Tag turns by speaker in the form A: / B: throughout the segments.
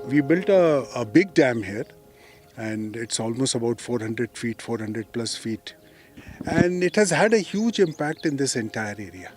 A: We built a big dam here, and it's almost about 400 feet, 400 plus feet. And it has had a huge impact in this entire area.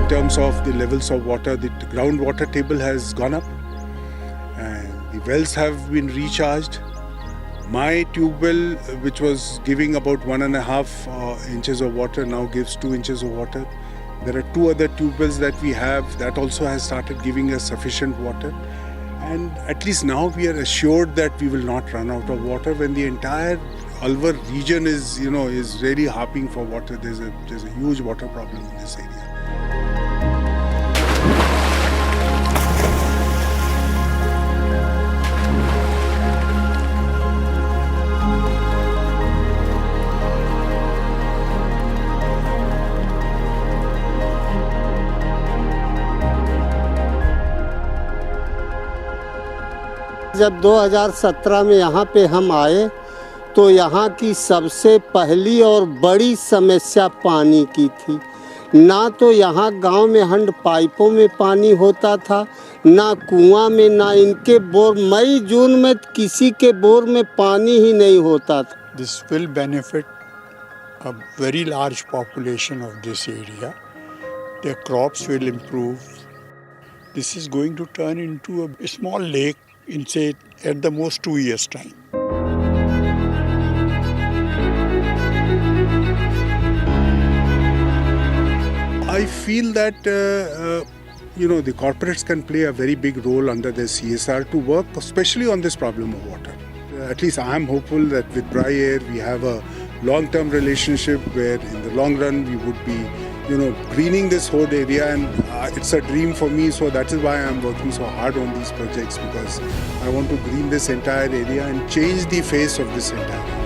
A: In terms of the levels of water, the groundwater table has gone up and the wells have been recharged. My tube well, which was giving about 1.5 inches of water, now gives 2 inches of water. There are 2 other tube wells that we have that also has started giving us sufficient water. And at least now we are assured that we will not run out of water when the entire Alwar region is really harping for water. There's a huge water problem in this area.
B: जब 2017 में यहाँ पे हम आए तो यहाँ की सबसे पहली और बड़ी समस्या पानी की थी। ना तो यहाँ गांव में हैंड पाइपों में पानी होता था, ना कुआं में, ना इनके बोर। मई जून में किसी के बोर में पानी ही नहीं होता था।
C: This will benefit a very large population of this area. Their crops will improve. This is going to turn into a small lake in, say, at the most 2 years' time.
A: I feel that the corporates can play a very big role under the CSR to work, especially on this problem of water. At least I am hopeful that with Bry-Air we have a long-term relationship where in the long run we would be greening this whole area, and it's a dream for me, so that is why I'm working so hard on these projects, because I want to green this entire area and change the face of this entire area.